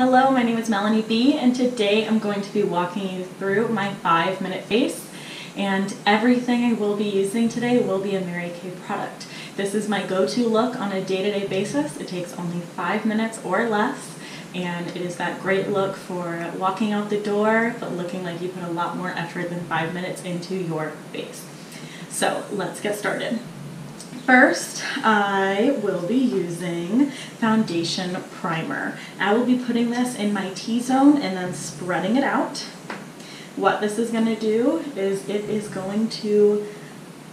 Hello, my name is Melanie B, and today I'm going to be walking you through my 5-minute face, and everything I will be using today will be a Mary Kay product. This is my go-to look on a day-to-day basis. It takes only 5 minutes or less, and it is that great look for walking out the door but looking like you put a lot more effort than 5 minutes into your face. So let's get started. First, I will be using foundation primer. I will be putting this in my T-zone and then spreading it out. What this is going to do is it is going to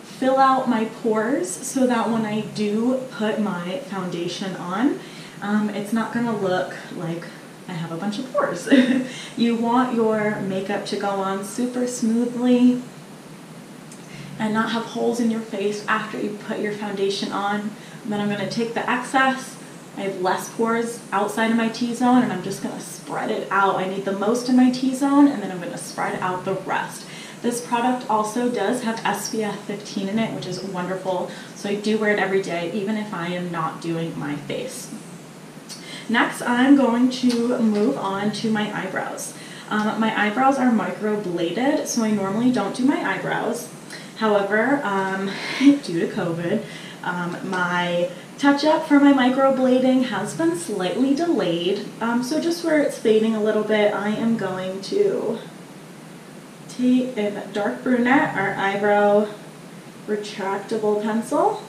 fill out my pores so that when I do put my foundation on, it's not going to look like I have a bunch of pores. You want your makeup to go on super smoothly and not have holes in your face after you put your foundation on. And then I'm going to take the excess. I have less pores outside of my T-zone, and I'm just going to spread it out. I need the most in my T-zone, and then I'm going to spread out the rest. This product also does have SPF 15 in it, which is wonderful. So I do wear it every day, even if I am not doing my face. Next, I'm going to move on to my eyebrows. My eyebrows are microbladed, so I normally don't do my eyebrows. However, due to COVID, my touch-up for my microblading has been slightly delayed. So just where it's fading a little bit, I am going to take a dark brunette, our eyebrow retractable pencil,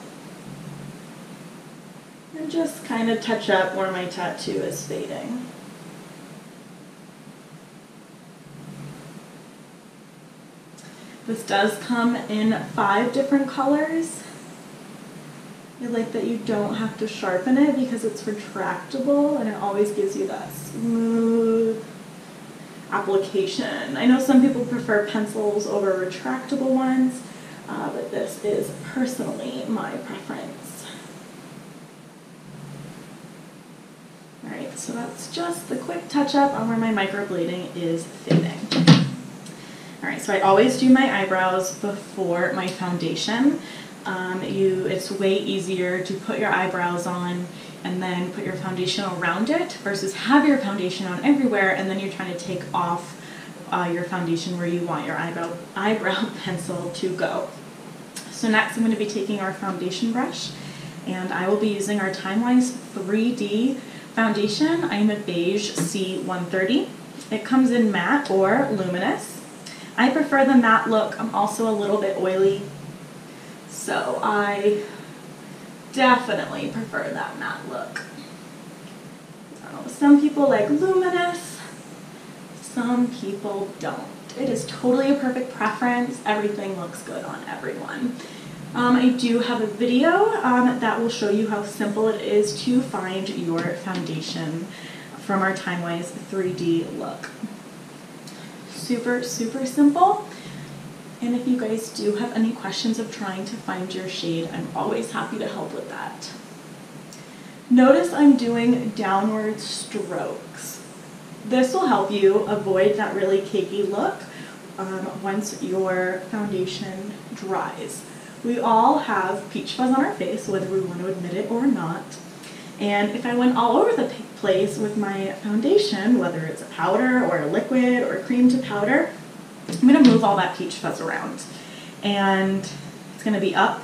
and just kind of touch up where my tattoo is fading. This does come in 5 different colors. I like that you don't have to sharpen it because it's retractable and it always gives you that smooth application. I know some people prefer pencils over retractable ones, but this is personally my preference. Alright, so that's just the quick touch-up on where my microblading is fading. Alright, so I always do my eyebrows before my foundation. It's way easier to put your eyebrows on and then put your foundation around it versus have your foundation on everywhere and then you're trying to take off your foundation where you want your eyebrow pencil to go. So next I'm going to be taking our foundation brush, and I will be using our TimeWise 3D foundation. I am a Beige C130. It comes in matte or luminous. I prefer the matte look. I'm also a little bit oily, so I definitely prefer that matte look. I don't know, some people like luminous, some people don't. It is totally a perfect preference. Everything looks good on everyone. I do have a video that will show you how simple it is to find your foundation from our TimeWise 3D look. Super, super simple. And if you guys do have any questions of trying to find your shade, I'm always happy to help with that. Notice I'm doing downward strokes. This will help you avoid that really cakey look once your foundation dries. We all have peach fuzz on our face, whether we want to admit it or not. And if I went all over the place with my foundation, whether it's a powder or a liquid or a cream to powder, I'm going to move all that peach fuzz around. And it's going to be up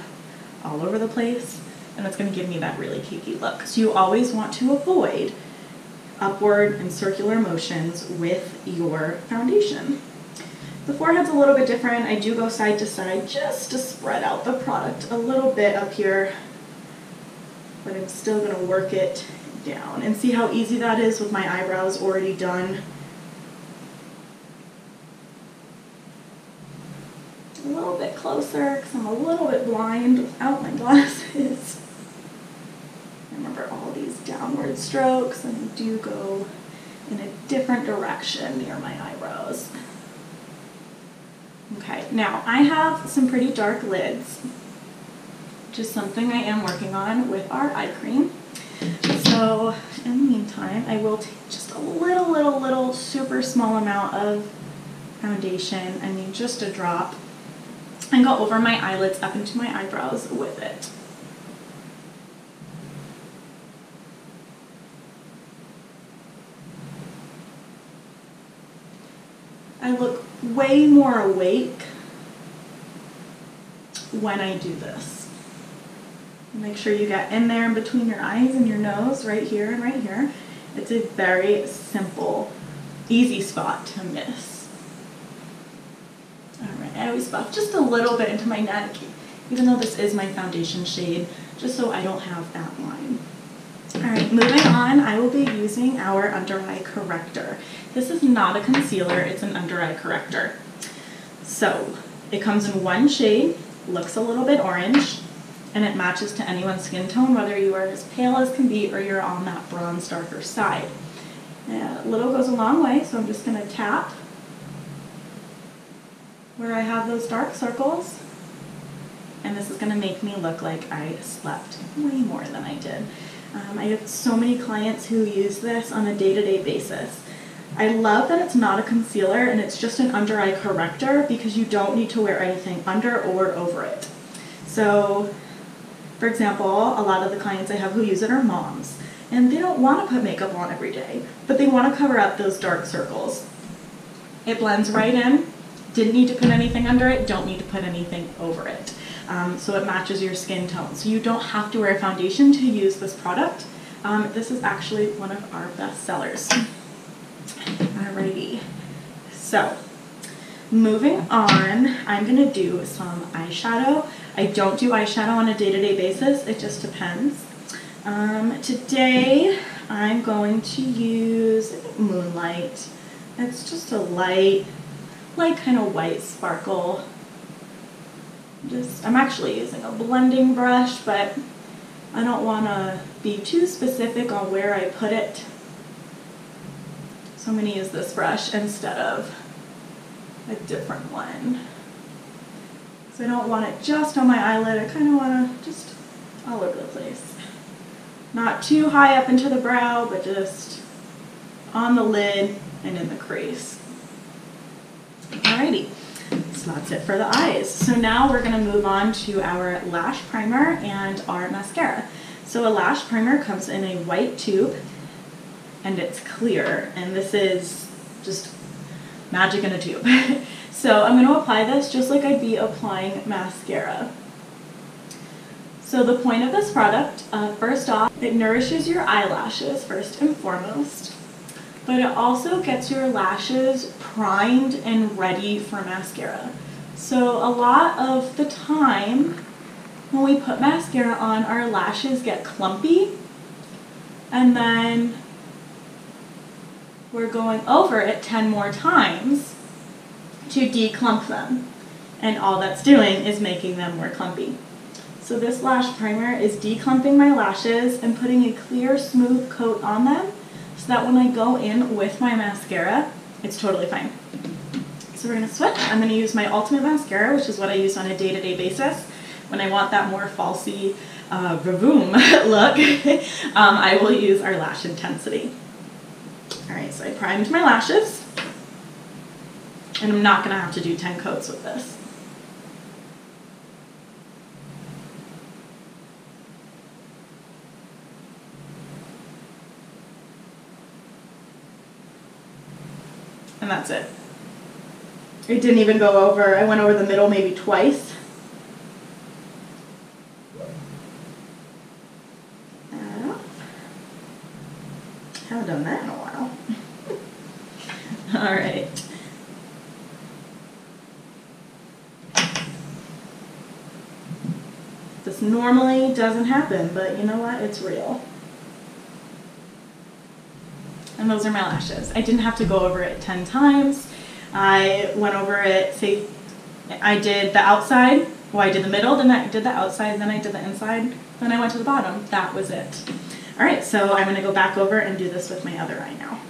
all over the place, and it's going to give me that really cakey look. So you always want to avoid upward and circular motions with your foundation. The forehead's a little bit different. I do go side to side just to spread out the product a little bit up here, but I'm still going to work it down. And see how easy that is with my eyebrows already done. A little bit closer because I'm a little bit blind without my glasses. Remember all these downward strokes, and I do go in a different direction near my eyebrows. Okay, now I have some pretty dark lids, which is something I am working on with our eye cream. So in the meantime, I will take just a little super small amount of foundation, I mean just a drop, and go over my eyelids up into my eyebrows with it. I look way more awake when I do this. Make sure you get in there in between your eyes and your nose, right here and right here. It's a very simple, easy spot to miss. All right, I always buff just a little bit into my neck, even though this is my foundation shade, just so I don't have that line. All right, moving on, I will be using our Under Eye Corrector. This is not a concealer, it's an Under Eye Corrector. So, it comes in one shade, looks a little bit orange, and it matches to anyone's skin tone, whether you are as pale as can be or you're on that bronze darker side. A little goes a long way, so I'm just going to tap where I have those dark circles, and this is going to make me look like I slept way more than I did. I have so many clients who use this on a day-to-day basis. I love that it's not a concealer and it's just an under eye corrector because you don't need to wear anything under or over it. So, for example, a lot of the clients I have who use it are moms, and they don't want to put makeup on every day, but they want to cover up those dark circles. It blends right in, didn't need to put anything under it, don't need to put anything over it. So it matches your skin tone. So you don't have to wear a foundation to use this product. This is actually one of our best sellers. Alrighty, so moving on, I'm going to do some eyeshadow. I don't do eyeshadow on a day-to-day basis, it just depends. Today I'm going to use Moonlight. It's just a light kind of white sparkle. I'm actually using a blending brush, but I don't want to be too specific on where I put it. So I'm going to use this brush instead of a different one. So I don't want it just on my eyelid, I kind of want to just all over the place. Not too high up into the brow, but just on the lid and in the crease. Alrighty, so that's it for the eyes. So now we're going to move on to our lash primer and our mascara. So a lash primer comes in a white tube and it's clear, and this is just magic in a tube. So I'm going to apply this just like I'd be applying mascara. So the point of this product, first off, it nourishes your eyelashes first and foremost, but it also gets your lashes primed and ready for mascara. So a lot of the time when we put mascara on, our lashes get clumpy, and then we're going over it 10 more times to declump them, and all that's doing is making them more clumpy. So this lash primer is declumping my lashes and putting a clear, smooth coat on them so that when I go in with my mascara, it's totally fine. So we're going to switch. I'm going to use my Ultimate Mascara, which is what I use on a day-to-day basis. When I want that more falsy, vavoom look, I will use our Lash Intensity. Alright, so I primed my lashes, and I'm not going to have to do 10 coats with this. And that's it. It didn't even go over, I went over the middle maybe twice. Haven't done that in a while. Alright. This normally doesn't happen, but you know what? It's real. And those are my lashes. I didn't have to go over it 10 times. I went over it, say, I did the outside, well I did the middle, then I did the outside, then I did the inside, then I went to the bottom. That was it. Alright, so I'm going to go back over and do this with my other eye now.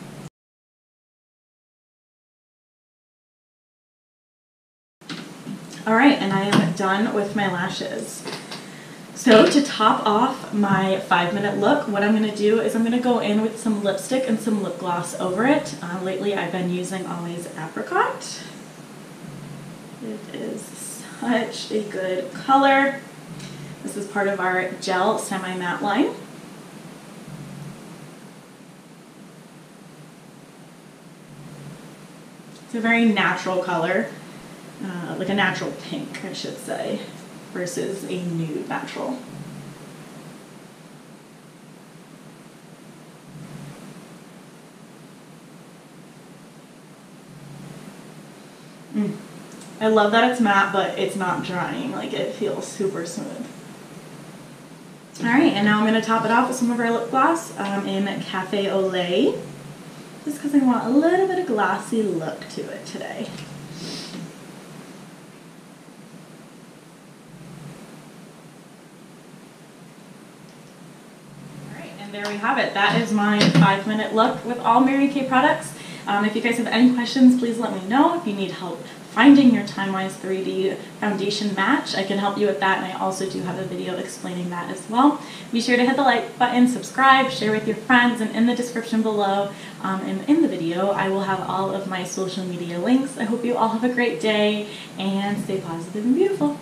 Alright, and I am done with my lashes. So to top off my 5-minute look, what I'm going to do is I'm going to go in with some lipstick and some lip gloss over it. Lately I've been using always Apricot. It is such a good color. This is part of our gel semi-matte line. It's a very natural color, like a natural pink, I should say, versus a nude natural. I love that it's matte, but it's not drying. Like, it feels super smooth. Alright, and now I'm going to top it off with some of our lip gloss in Café au Lait, just because I want a little bit of glossy look to it today. Alright, and there we have it. That is my 5-minute look with all Mary Kay products. If you guys have any questions, please let me know. If you need help finding your TimeWise 3D foundation match, I can help you with that, and I also do have a video explaining that as well. Be sure to hit the like button, subscribe, share with your friends, and in the description below and in the video, I will have all of my social media links. I hope you all have a great day, and stay positive and beautiful.